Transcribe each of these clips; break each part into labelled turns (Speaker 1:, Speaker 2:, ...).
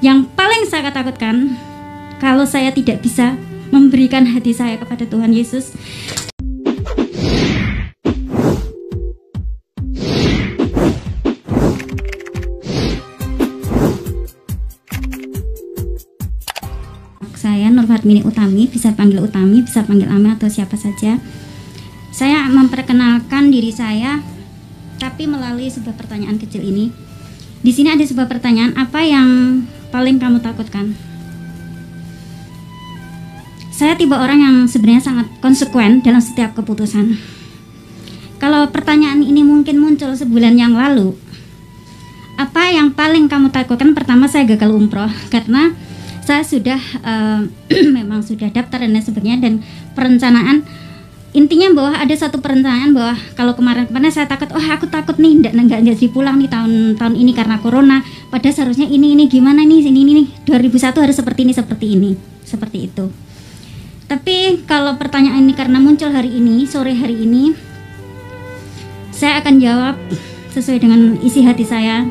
Speaker 1: Yang paling saya takutkan kalau saya tidak bisa memberikan hati saya kepada Tuhan Yesus. Saya Nurfatmini Utami, bisa panggil Utami, bisa panggil Ame atau siapa saja. Saya memperkenalkan diri saya, tapi melalui sebuah pertanyaan kecil ini. Di sini ada sebuah pertanyaan, apa yang paling kamu takutkan? Saya tipe orang yang sebenarnya sangat konsekuen dalam setiap keputusan. Kalau pertanyaan ini mungkin muncul sebulan yang lalu, apa yang paling kamu takutkan? Pertama, saya gagal umroh karena saya sudah memang sudah daftar dan lain sebagainya, dan perencanaan intinya bahwa ada satu perencanaan bahwa kalau kemarin saya takut, aku takut nih nggak jadi pulang nih tahun ini karena corona, padahal seharusnya ini gimana nih ini 2001 harus seperti ini seperti itu. Tapi kalau pertanyaan ini karena muncul hari ini, sore hari ini, saya akan jawab sesuai dengan isi hati saya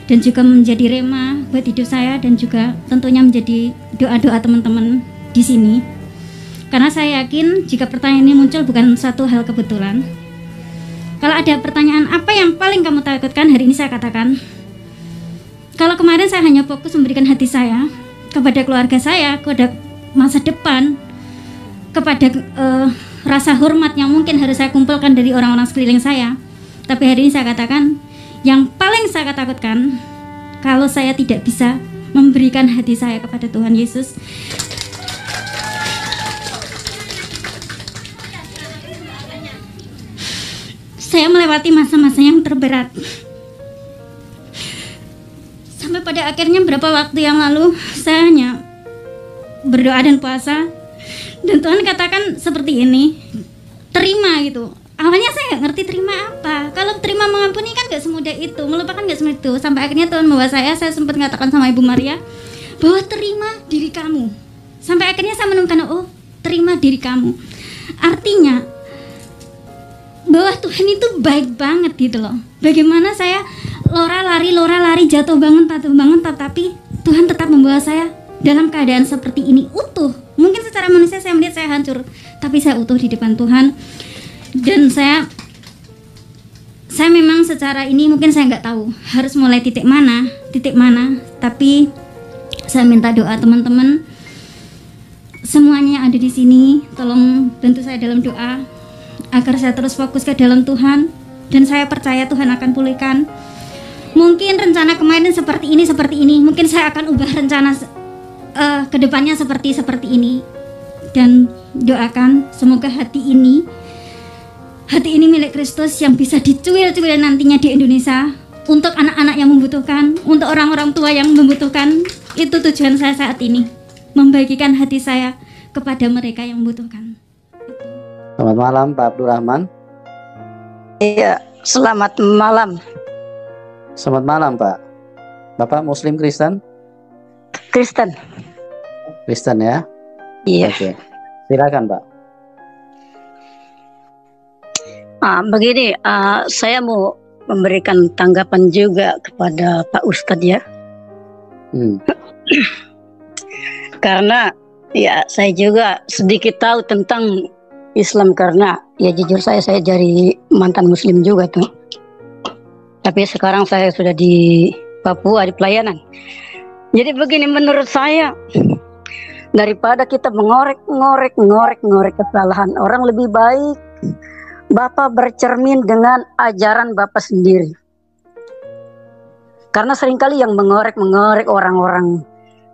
Speaker 1: dan juga menjadi rema buat hidup saya, dan juga tentunya menjadi doa-doa teman-teman di sini. Karena saya yakin jika pertanyaan ini muncul bukan satu hal kebetulan. Kalau ada pertanyaan apa yang paling kamu takutkan, hari ini saya katakan, kalau kemarin saya hanya fokus memberikan hati saya kepada keluarga saya, kepada masa depan, kepada rasa hormat yang mungkin harus saya kumpulkan dari orang-orang sekeliling saya. Tapi hari ini saya katakan, yang paling saya takutkan kalau saya tidak bisa memberikan hati saya kepada Tuhan Yesus. Saya melewati masa-masa yang terberat. Sampai pada akhirnya beberapa waktu yang lalu saya hanya berdoa dan puasa, dan Tuhan katakan seperti ini, terima gitu. Awalnya saya nggak ngerti terima apa. Kalau terima mengampuni kan nggak semudah itu, melupakan nggak semudah itu. Sampai akhirnya Tuhan membawa saya sempat mengatakan sama Ibu Maria bahwa terima diri kamu. Sampai akhirnya saya menemukan, terima diri kamu. Artinya bahwa Tuhan itu baik banget gitu loh. Bagaimana saya lora lari, jatuh bangun, tapi Tuhan tetap membawa saya dalam keadaan seperti ini, utuh. Mungkin secara manusia saya melihat saya hancur, tapi saya utuh di depan Tuhan. Dan saya memang secara ini mungkin saya nggak tahu harus mulai titik mana, tapi saya minta doa teman-teman semuanya yang ada di sini, tolong bantu saya dalam doa agar saya terus fokus ke dalam Tuhan, dan saya percaya Tuhan akan pulihkan. Mungkin rencana kemarin seperti ini, mungkin saya akan ubah rencana kedepannya seperti ini. Dan doakan semoga hati ini milik Kristus yang bisa dicuil-cuil nantinya di Indonesia untuk anak-anak yang membutuhkan, untuk orang-orang tua yang membutuhkan. Itu tujuan saya saat ini, membagikan hati saya kepada mereka yang membutuhkan.
Speaker 2: Selamat malam Pak Abdurrahman.
Speaker 3: Iya, selamat malam.
Speaker 2: Selamat malam Pak. Bapak Muslim Kristen?
Speaker 3: Kristen.
Speaker 2: Kristen ya?
Speaker 3: Iya.
Speaker 2: Oke. Silakan Pak.
Speaker 3: Begini, saya mau memberikan tanggapan juga kepada Pak Ustadz ya. Karena ya saya juga sedikit tahu tentang Islam, karena ya jujur saya dari mantan Muslim juga tuh. Tapi sekarang saya sudah di Papua di pelayanan. Jadi begini, menurut saya, daripada kita mengorek kesalahan orang, lebih baik Bapak bercermin dengan ajaran Bapak sendiri. Karena seringkali yang mengorek orang-orang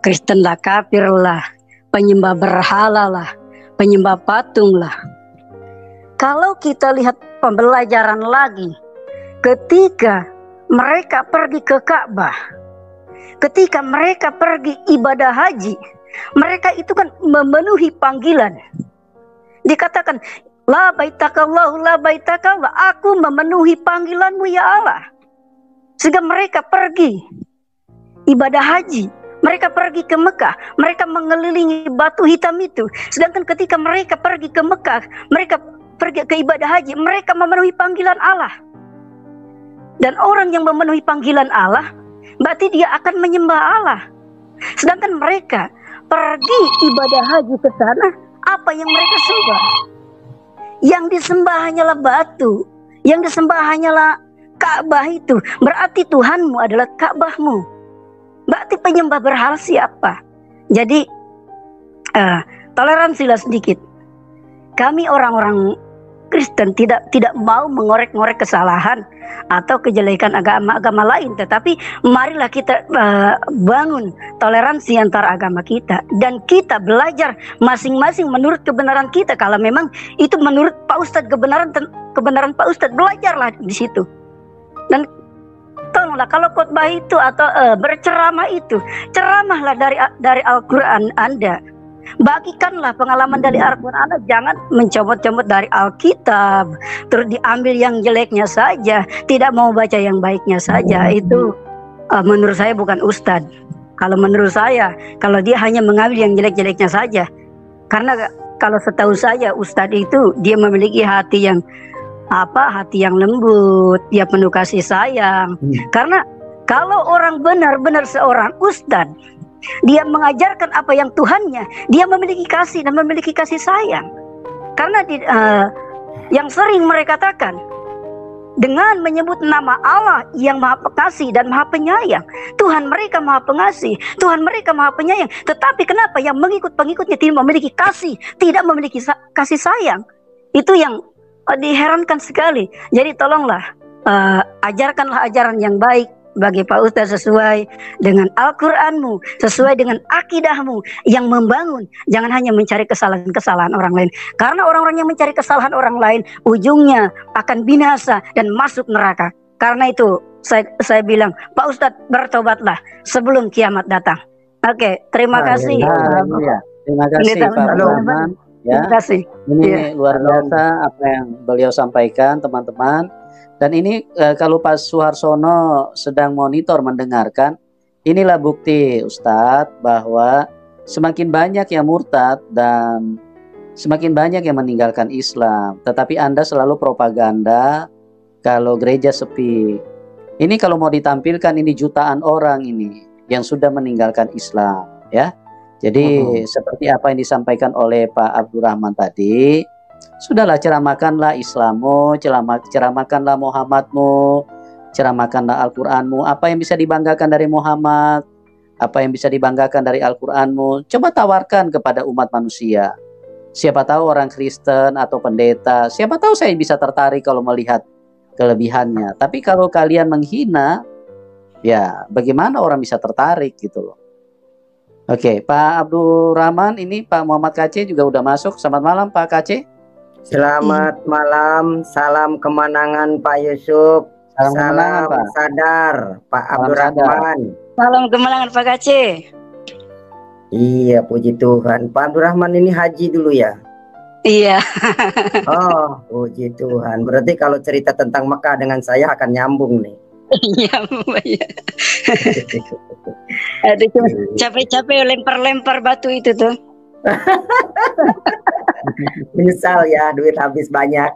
Speaker 3: Kristen lah, kafir lah, penyembah berhala lah, penyembah patung lah. Kalau kita lihat pembelajaran lagi, ketika mereka pergi ke Ka'bah, ketika mereka pergi ibadah haji, mereka itu kan memenuhi panggilan. Dikatakan, la baitakallahu la baitakallah, aku memenuhi panggilanmu ya Allah. Sehingga mereka pergi ibadah haji, mereka pergi ke Mekah, mereka mengelilingi batu hitam itu. Sedangkan ketika mereka pergi ke Mekah, mereka pergi ke ibadah haji, mereka memenuhi panggilan Allah. Dan orang yang memenuhi panggilan Allah, berarti dia akan menyembah Allah. Sedangkan mereka pergi ibadah haji ke sana, apa yang mereka sembah? Yang disembah hanyalah batu, yang disembah hanyalah Ka'bah itu. Berarti Tuhanmu adalah Ka'bahmu. Berarti penyembah berhala siapa? Jadi toleransilah sedikit. Kami orang-orang Kristen tidak mau mengorek-ngorek kesalahan atau kejelekan agama-agama lain, tetapi marilah kita bangun toleransi antara agama kita, dan kita belajar masing-masing menurut kebenaran kita. Kalau memang itu menurut Pak Ustadz kebenaran Pak Ustadz, belajarlah di situ. Dan tolonglah kalau khotbah itu atau berceramah itu, ceramahlah dari Al-Quran Anda. Bagikanlah pengalaman dari Al-Quran Anda, jangan mencomot-comot dari Alkitab, terus diambil yang jeleknya saja, tidak mau baca yang baiknya saja. Itu menurut saya bukan ustadz. Kalau menurut saya, kalau dia hanya mengambil yang jelek-jeleknya saja, karena kalau setahu saya ustadz itu dia memiliki hati yang hati yang lembut, dia penuh kasih sayang. Karena kalau orang benar-benar seorang ustadz, dia mengajarkan apa yang Tuhannya, dia memiliki kasih dan memiliki kasih sayang. Karena yang sering mereka katakan, dengan menyebut nama Allah yang Maha Pengasih dan Maha Penyayang, Tuhan mereka Maha Pengasih, Tuhan mereka Maha Penyayang. Tetapi kenapa yang mengikut pengikutnya tidak memiliki kasih, tidak memiliki kasih sayang? Itu yang diherankan sekali. Jadi tolonglah ajarkanlah ajaran yang baik bagi Pak Ustadz sesuai dengan Al-Quranmu, sesuai dengan akidahmu yang membangun. Jangan hanya mencari kesalahan-kesalahan orang lain, karena orang-orang yang mencari kesalahan orang lain ujungnya akan binasa dan masuk neraka. Karena itu saya bilang, Pak Ustadz, bertobatlah sebelum kiamat datang. Oke, terima kasih.
Speaker 2: Terima kasih Pak Abdurrahman. Ya, terima kasih. Ini luar biasa apa yang beliau sampaikan, teman-teman. Dan ini kalau Pak Suharsono sedang monitor mendengarkan, inilah bukti Ustadz bahwa semakin banyak yang murtad dan semakin banyak yang meninggalkan Islam. Tetapi Anda selalu propaganda kalau gereja sepi. Ini kalau mau ditampilkan, ini jutaan orang ini yang sudah meninggalkan Islam, ya. Jadi seperti apa yang disampaikan oleh Pak Abdurrahman tadi, sudahlah, ceramahkanlah Islammu, ceramahkanlah Muhammadmu, ceramahkanlah Al-Quranmu. Apa yang bisa dibanggakan dari Muhammad, apa yang bisa dibanggakan dari Al-Quranmu, coba tawarkan kepada umat manusia. Siapa tahu orang Kristen atau pendeta, siapa tahu saya bisa tertarik kalau melihat kelebihannya. Tapi kalau kalian menghina, ya bagaimana orang bisa tertarik gitu loh. Oke, Pak Abdurrahman, ini Pak Muhammad KC juga udah masuk. Selamat malam Pak KC.
Speaker 4: Selamat malam, salam kemenangan Pak Yusuf, salam
Speaker 2: Pak.
Speaker 4: Sadar Pak Abdurrahman.
Speaker 3: Salam kemenangan Pak Kace.
Speaker 4: Iya, puji Tuhan. Pak Abdurrahman ini haji dulu ya?
Speaker 3: Iya.
Speaker 4: Oh, puji Tuhan. Berarti kalau cerita tentang Mekah dengan saya akan nyambung nih.
Speaker 3: Iya, aduh, cuma capek-capek lempar-lempar batu itu tuh.
Speaker 4: Misal ya, duit habis banyak.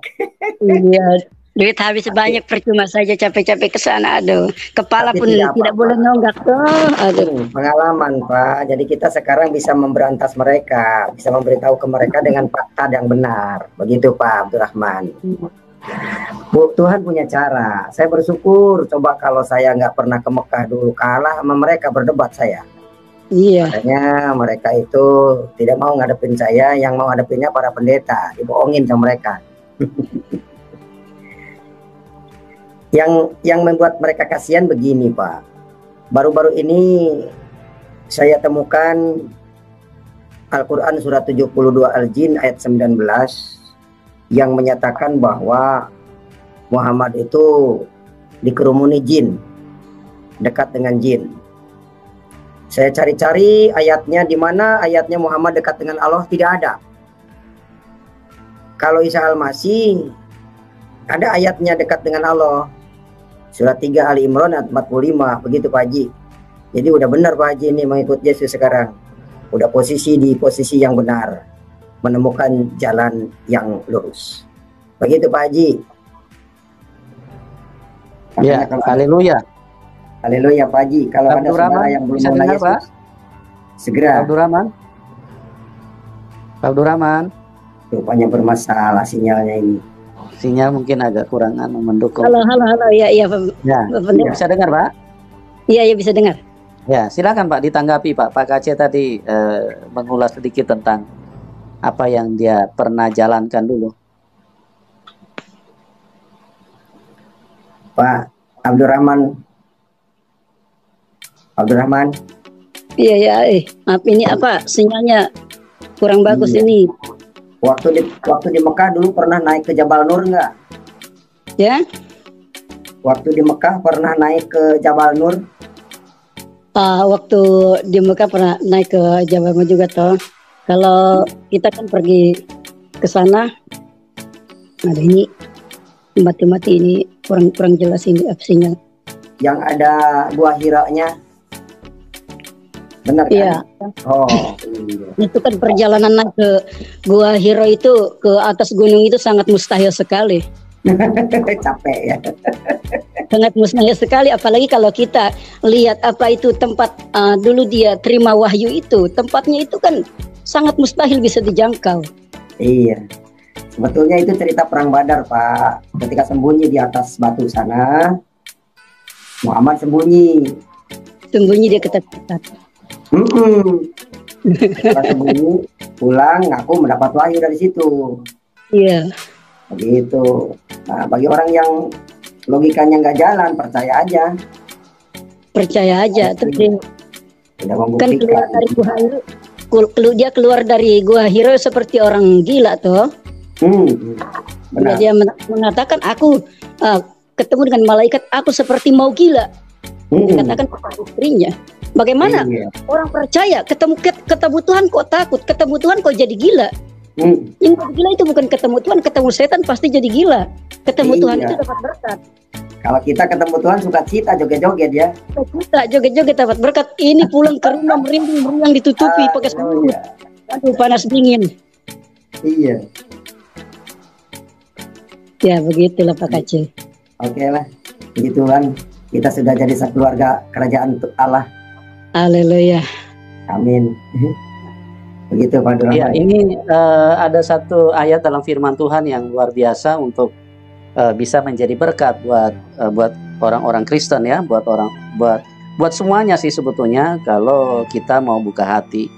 Speaker 3: Iya, duit habis banyak, percuma saja capek-capek ke sana. Aduh, kepala
Speaker 4: tapi
Speaker 3: pun tidak boleh nonggak tuh. Aduh,
Speaker 4: pengalaman Pak. Jadi kita sekarang bisa memberantas mereka, bisa memberitahu ke mereka dengan fakta yang benar. Begitu Pak Abdurrahman. Bu, Tuhan punya cara. Saya bersyukur. Coba kalau saya nggak pernah ke Mekah dulu, kalah sama mereka berdebat saya.
Speaker 3: iya.
Speaker 4: Makanya mereka itu tidak mau ngadepin saya, yang mau ngadepinnya para pendeta, dibohongin sama mereka. Yang membuat mereka kasihan begini Pak. Baru-baru ini saya temukan Al-Quran surat 72 Al-Jin ayat 19 yang menyatakan bahwa Muhammad itu dikerumuni jin, dekat dengan jin. Saya cari-cari ayatnya, di mana ayatnya Muhammad dekat dengan Allah, tidak ada. Kalau Isa Al-Masih ada ayatnya dekat dengan Allah. Surat 3 Ali Imran ayat 45, begitu Pak Haji. Jadi udah benar Pak Haji ini mengikut Yesus sekarang. Udah di posisi yang benar, menemukan jalan yang lurus. Begitu Pak Haji.
Speaker 2: Ya, haleluya.
Speaker 4: Haleluya Pak Haji. Kalau ada saudara yang belum mengenal Yesus, Segera.
Speaker 2: Abdurrahman. Abdurrahman.
Speaker 4: Rupanya bermasalah sinyalnya ini.
Speaker 2: Sinyal mungkin agak kurang mendukung.
Speaker 3: Halo, ya,
Speaker 2: ya, bisa dengar, Pak?
Speaker 3: Iya, bisa dengar.
Speaker 2: Ya, silakan Pak ditanggapi Pak. Pak Kaceh tadi mengulas sedikit tentang apa yang dia pernah jalankan dulu.
Speaker 4: Pak Abdurrahman.
Speaker 3: Iya, maaf ini apa sinyalnya kurang bagus ini.
Speaker 4: Waktu di Mekah dulu pernah naik ke Jabal Nur nggak?
Speaker 3: Ya.
Speaker 4: Waktu di Mekah pernah naik ke Jabal Nur?
Speaker 3: Waktu di Mekah pernah naik ke Jabal Nur juga toh. Kalau kita kan pergi ke sana, ada ini mati ini kurang jelas ini sinyal.
Speaker 4: Yang ada Gua Hira-nya, benar kan?
Speaker 3: Iya.
Speaker 4: Oh, iya.
Speaker 3: Itu kan perjalanan naik ke Gua Hira itu ke atas gunung itu sangat mustahil sekali.
Speaker 4: Capek ya.
Speaker 3: Sangat mustahil sekali, apalagi kalau kita lihat apa itu tempat dulu dia terima wahyu itu, tempatnya itu kan sangat mustahil bisa dijangkau.
Speaker 4: Iya. Sebetulnya itu cerita perang Badar, Pak. Ketika sembunyi di atas batu sana, Muhammad sembunyi
Speaker 3: dia ketat-ketat.
Speaker 4: Setelah sembunyi, pulang ngaku mendapat wahyu dari situ.
Speaker 3: Iya.
Speaker 4: Begitu. Nah, bagi orang yang logikanya nggak jalan, percaya aja.
Speaker 3: Terus
Speaker 4: kan
Speaker 3: keluar dari Gua Hira, dia keluar dari Gua Hira seperti orang gila toh.
Speaker 4: Benar.
Speaker 3: Dia mengatakan aku ketemu dengan malaikat, aku seperti mau gila. Katakan kepada istrinya. Bagaimana orang percaya ketemu Tuhan kok takut, ketemu Tuhan kok jadi gila? Ini gila itu bukan ketemu Tuhan, ketemu setan pasti jadi gila. Ketemu Tuhan itu dapat berkat.
Speaker 4: Kalau kita ketemu Tuhan suka cita joget-joget ya.
Speaker 3: Kita joget-joget dapat berkat. Ini pulang ke rumah merinding ditutupi pakai selimut. Aduh panas dingin.
Speaker 4: Iya.
Speaker 3: Ya begitulah Pak Kaceh.
Speaker 4: Oke lah, begitu kan. Kita sudah jadi sekeluarga kerajaan Allah.
Speaker 3: Haleluya.
Speaker 4: Amin. Begitu Pak Durrahman.
Speaker 2: Ya, ini ada satu ayat dalam firman Tuhan yang luar biasa untuk bisa menjadi berkat buat orang-orang Kristen ya, buat semuanya sih sebetulnya kalau kita mau buka hati.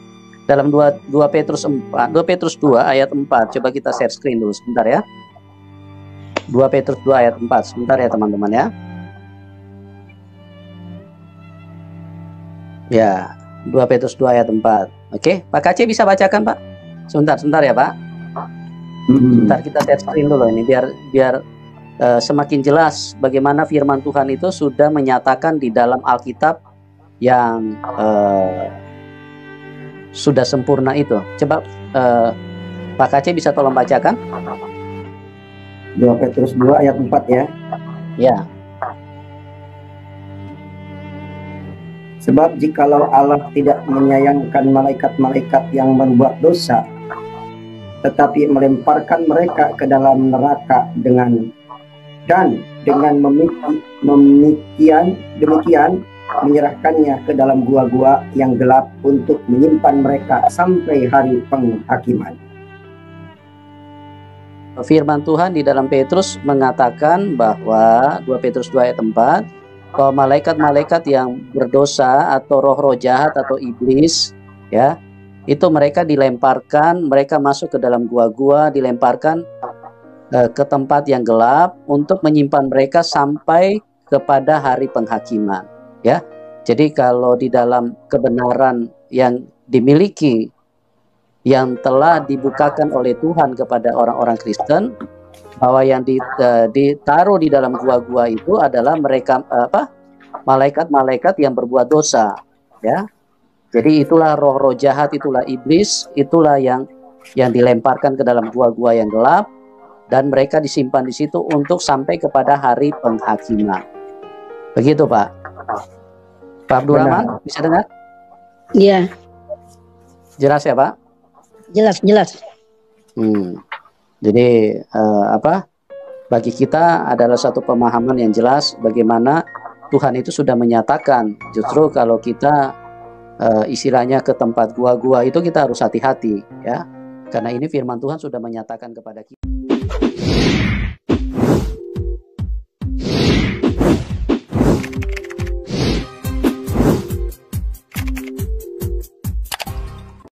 Speaker 2: Dalam 2 Petrus 2 ayat 4, coba kita share screen dulu sebentar ya. 2 Petrus 2 ayat 4, sebentar ya teman-teman ya. Ya, 2 Petrus 2 ayat 4. Oke, Pak Kaceh bisa bacakan Pak? Sebentar ya Pak. Sebentar kita share screen dulu ini biar semakin jelas bagaimana firman Tuhan itu sudah menyatakan di dalam Alkitab yang sudah sempurna itu. Coba Pak Kaceh bisa tolong bacakan?
Speaker 4: 2 Petrus 2 ayat 4 ya.
Speaker 2: Ya.
Speaker 4: Sebab jikalau Allah tidak menyayangkan malaikat-malaikat yang berbuat dosa, tetapi melemparkan mereka ke dalam neraka demikian menyerahkannya ke dalam gua-gua yang gelap untuk menyimpan mereka sampai hari penghakiman.
Speaker 2: Firman Tuhan di dalam Petrus mengatakan bahwa 2 Petrus 2 ayat 4 bahwa malaikat-malaikat yang berdosa atau roh-roh jahat atau iblis ya, itu mereka dilemparkan, mereka masuk ke dalam gua-gua, dilemparkan ke tempat yang gelap untuk menyimpan mereka sampai kepada hari penghakiman ya. Jadi kalau di dalam kebenaran yang dimiliki yang telah dibukakan oleh Tuhan kepada orang-orang Kristen, bahwa yang ditaruh di dalam gua-gua itu adalah mereka malaikat-malaikat yang berbuat dosa ya. Jadi itulah roh-roh jahat, itulah iblis, itulah yang dilemparkan ke dalam gua-gua yang gelap dan mereka disimpan di situ untuk sampai kepada hari penghakiman. Begitu Pak. Pak Abdurrahman bisa dengar?
Speaker 3: Iya.
Speaker 2: Jelas ya Pak?
Speaker 3: Jelas.
Speaker 2: Jadi bagi kita adalah satu pemahaman yang jelas bagaimana Tuhan itu sudah menyatakan justru kalau kita istilahnya ke tempat gua-gua itu kita harus hati-hati ya, karena ini firman Tuhan sudah menyatakan kepada kita.